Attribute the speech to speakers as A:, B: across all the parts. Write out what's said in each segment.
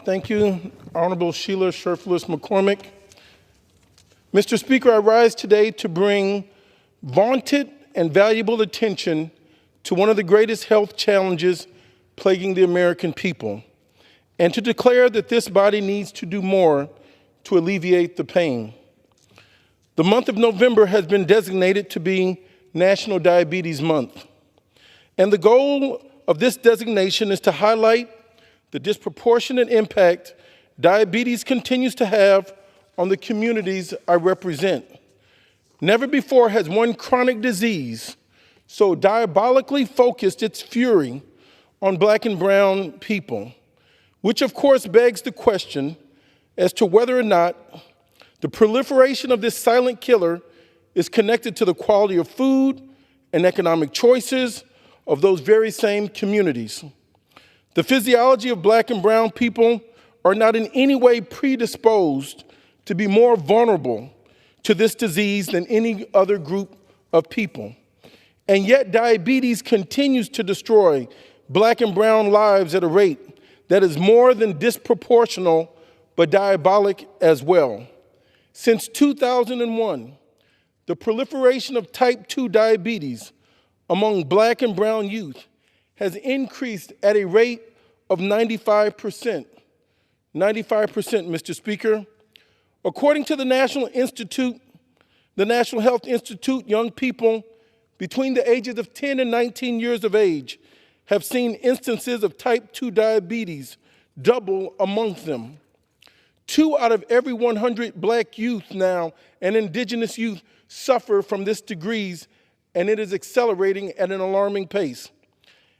A: Thank you, Honorable Sheila Sherfless McCormick. Mr. Speaker, I rise today to bring vaunted and valuable attention to one of the greatest health challenges plaguing the American people, and to declare that this body needs to do more to alleviate the pain. The month of November has been designated to be National Diabetes Month, and the goal of this designation is to highlight the disproportionate impact diabetes continues to have on the communities I represent. Never before has one chronic disease so diabolically focused its fury on Black and brown people, which of course begs the question as to whether or not the proliferation of this silent killer is connected to the quality of food and economic choices of those very same communities. The physiology of Black and brown people are not in any way predisposed to be more vulnerable to this disease than any other group of people. And yet diabetes continues to destroy Black and brown lives at a rate that is more than disproportional, but diabolic as well. Since 2001, the proliferation of type 2 diabetes among Black and brown youth has increased at a rate of 95%. 95%, Mr. Speaker. According to the National Health Institute, young people between the ages of 10 and 19 years of age have seen instances of type 2 diabetes double amongst them. 2 out of every 100 Black youth now and indigenous youth suffer from this disease, and it is accelerating at an alarming pace.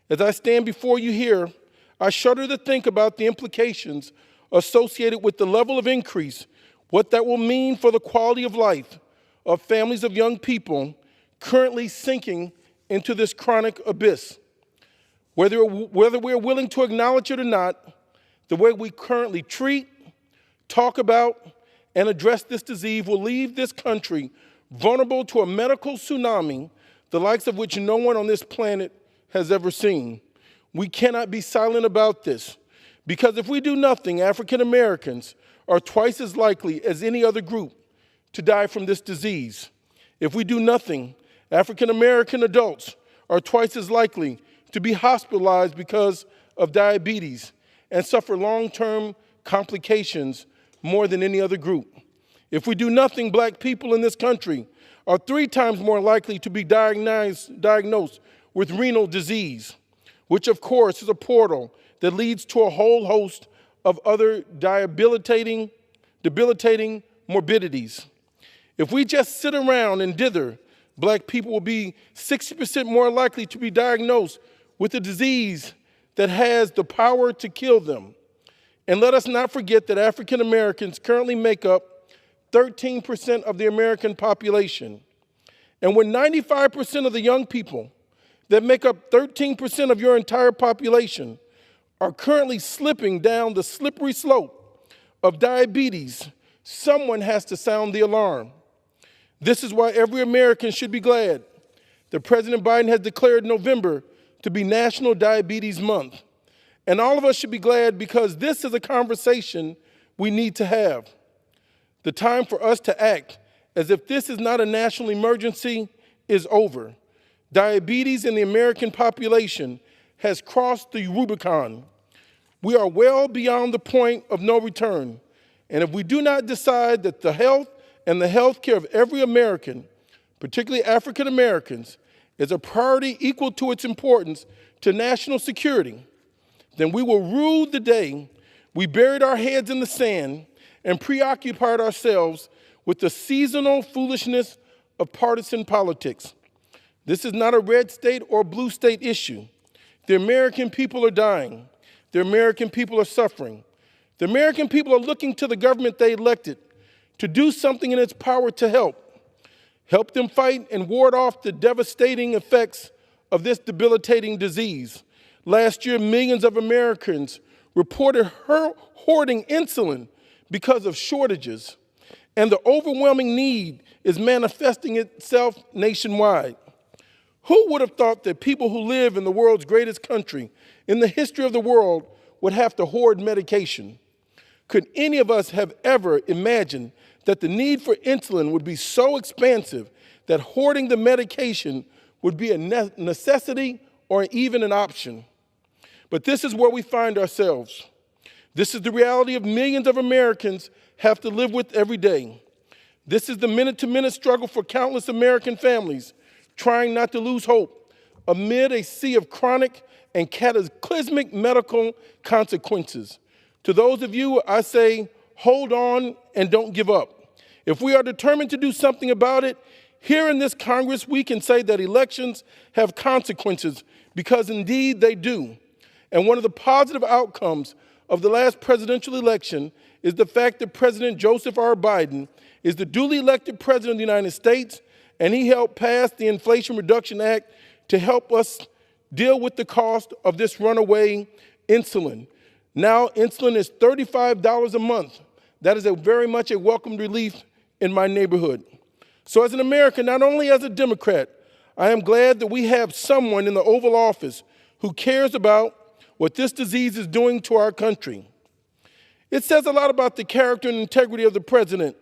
A: As I stand before you here, I shudder to think about the implications associated with the level of increase, what that will mean for the quality of life of families of young people currently sinking into this chronic abyss. Whether we're willing to acknowledge it or not, the way we currently treat, talk about, and address this disease will leave this country vulnerable to a medical tsunami, the likes of which no one on this planet has ever seen. We cannot be silent about this, because if we do nothing, African Americans are twice as likely as any other group to die from this disease. If we do nothing, African American adults are twice as likely to be hospitalized because of diabetes and suffer long-term complications more than any other group. If we do nothing, Black people in this country are 3 times more likely to be diagnosed with renal disease, which of course is a portal that leads to a whole host of other debilitating morbidities. If we just sit around and dither, Black people will be 60% more likely to be diagnosed with a disease that has the power to kill them. And let us not forget that African Americans currently make up 13% of the American population. And when 95% of the young people that make up 13% of your entire population are currently slipping down the slippery slope of diabetes, someone has to sound the alarm. This is why every American should be glad that President Biden has declared November to be National Diabetes Month. And all of us should be glad because this is a conversation we need to have. The time for us to act as if this is not a national emergency is over. Diabetes in the American population has crossed the Rubicon. We are well beyond the point of no return. And if we do not decide that the health and the health care of every American, particularly African Americans, is a priority equal to its importance to national security, then we will rue the day we buried our heads in the sand and preoccupied ourselves with the seasonal foolishness of partisan politics. This is not a red state or blue state issue. The American people are dying. The American people are suffering. The American people are looking to the government they elected to do something in its power to help them fight and ward off the devastating effects of this debilitating disease. Last year, millions of Americans reported hoarding insulin because of shortages, and the overwhelming need is manifesting itself nationwide. Who would have thought that people who live in the world's greatest country, in the history of the world, would have to hoard medication? Could any of us have ever imagined that the need for insulin would be so expansive that hoarding the medication would be a necessity or even an option? But this is where we find ourselves. This is the reality of millions of Americans have to live with every day. This is the minute-to-minute struggle for countless American families trying not to lose hope amid a sea of chronic and cataclysmic medical consequences. To those of you, I say, hold on and don't give up. If we are determined to do something about it, here in this Congress, we can say that elections have consequences, because indeed they do. And one of the positive outcomes of the last presidential election is the fact that President Joseph R. Biden is the duly elected president of the United States, and he helped pass the Inflation Reduction Act to help us deal with the cost of this runaway insulin. Now, insulin is $35 a month. That is very much a welcome relief in my neighborhood. So as an American, not only as a Democrat, I am glad that we have someone in the Oval Office who cares about what this disease is doing to our country. It says a lot about the character and integrity of the president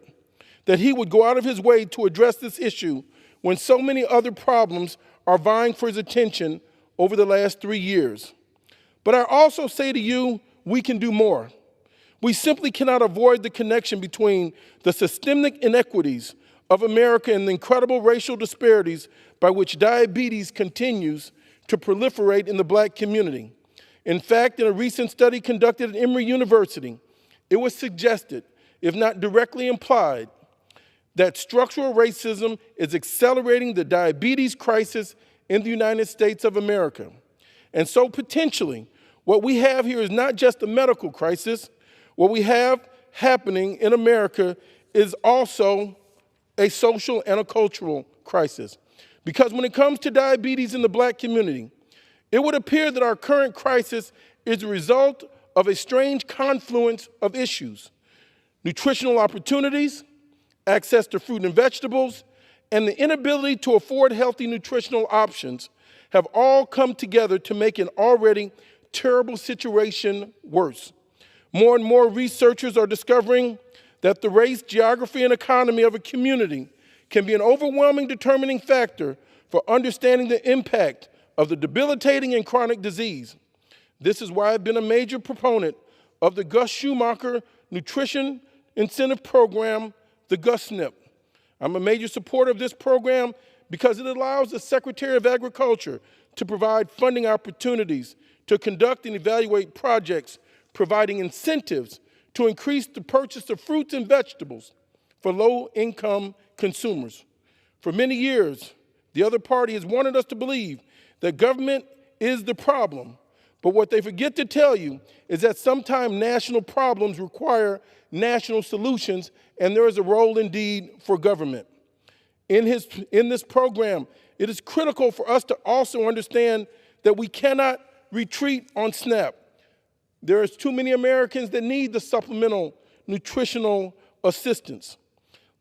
A: that he would go out of his way to address this issue when so many other problems are vying for his attention over the last 3 years. But I also say to you, we can do more. We simply cannot avoid the connection between the systemic inequities of America and the incredible racial disparities by which diabetes continues to proliferate in the black community. In fact, in a recent study conducted at Emory University, it was suggested, if not directly implied, that structural racism is accelerating the diabetes crisis in the United States of America. And so potentially, what we have here is not just a medical crisis. What we have happening in America is also a social and a cultural crisis. Because when it comes to diabetes in the black community, it would appear that our current crisis is a result of a strange confluence of issues: nutritional opportunities, access to fruit and vegetables, and the inability to afford healthy nutritional options have all come together to make an already terrible situation worse. More and more researchers are discovering that the race, geography, and economy of a community can be an overwhelming determining factor for understanding the impact of the debilitating and chronic disease. This is why I've been a major proponent of the Gus Schumacher Nutrition Incentive Program, the GUSNIP. I'm a major supporter of this program because it allows the Secretary of Agriculture to provide funding opportunities to conduct and evaluate projects providing incentives to increase the purchase of fruits and vegetables for low-income consumers. For many years, the other party has wanted us to believe that government is the problem, but what they forget to tell you is that sometimes national problems require national solutions, and there is a role indeed for government. In this program, it is critical for us to also understand that we cannot retreat on SNAP. There is too many Americans that need the supplemental nutritional assistance.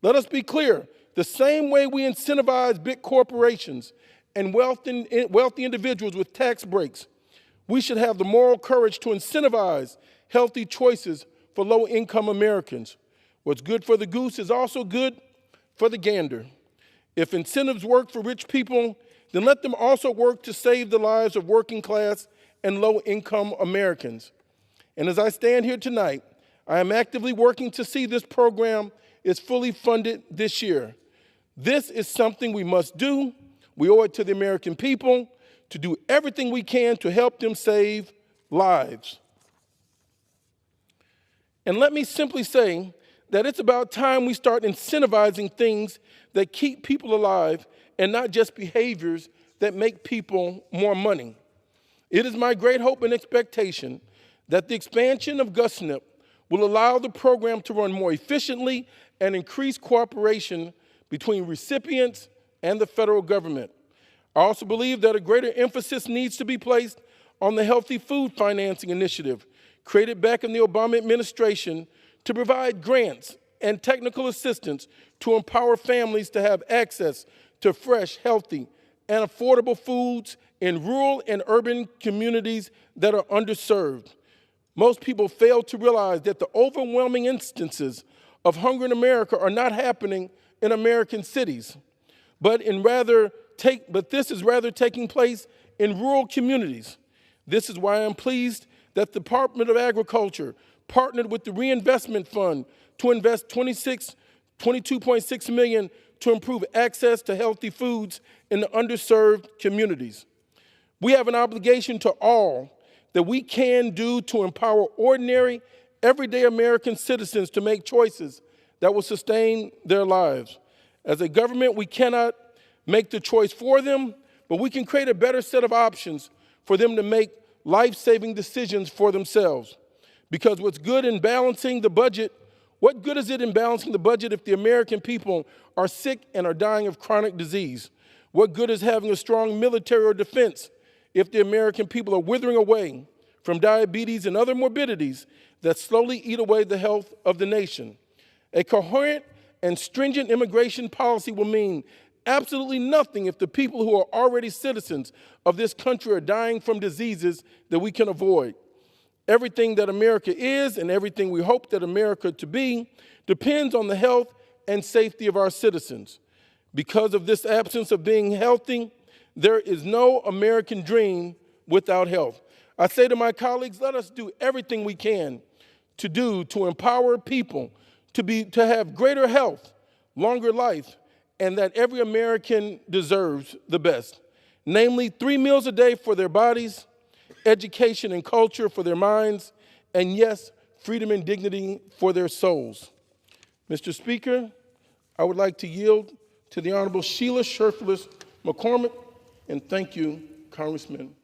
A: Let us be clear, the same way we incentivize big corporations and wealthy individuals with tax breaks, we should have the moral courage to incentivize healthy choices for low-income Americans. What's good for the goose is also good for the gander. If incentives work for rich people, then let them also work to save the lives of working-class and low-income Americans. And as I stand here tonight, I am actively working to see this program is fully funded this year. This is something we must do. We owe it to the American people to do everything we can to help them save lives. And let me simply say that it's about time we start incentivizing things that keep people alive and not just behaviors that make people more money. It is my great hope and expectation that the expansion of GUSNIP will allow the program to run more efficiently and increase cooperation between recipients and the federal government. I also believe that a greater emphasis needs to be placed on the Healthy Food Financing Initiative, created back in the Obama administration to provide grants and technical assistance to empower families to have access to fresh, healthy, and affordable foods in rural and urban communities that are underserved. Most people fail to realize that the overwhelming instances of hunger in America are not happening in American cities, but this is rather taking place in rural communities. This is why I'm pleased that the Department of Agriculture partnered with the Reinvestment Fund to invest $22.6 million to improve access to healthy foods in the underserved communities. We have an obligation to all that we can do to empower ordinary, everyday American citizens to make choices that will sustain their lives. As a government, we cannot make the choice for them, but we can create a better set of options for them to make life-saving decisions for themselves. Because what good is it in balancing the budget if the American people are sick and are dying of chronic disease? What good is having a strong military or defense if the American people are withering away from diabetes and other morbidities that slowly eat away the health of the nation? A coherent and stringent immigration policy will mean absolutely nothing if the people who are already citizens of this country are dying from diseases that we can avoid. Everything that America is and everything we hope that America to be depends on the health and safety of our citizens. Because of this absence of being healthy, there is no American dream without health. I say to my colleagues, let us do everything we can to empower people to have greater health, longer life, and that every American deserves the best. Namely, 3 meals a day for their bodies, education and culture for their minds, and yes, freedom and dignity for their souls. Mr. Speaker, I would like to yield to the Honorable Sheila Sherfless McCormick, and thank you, Congressman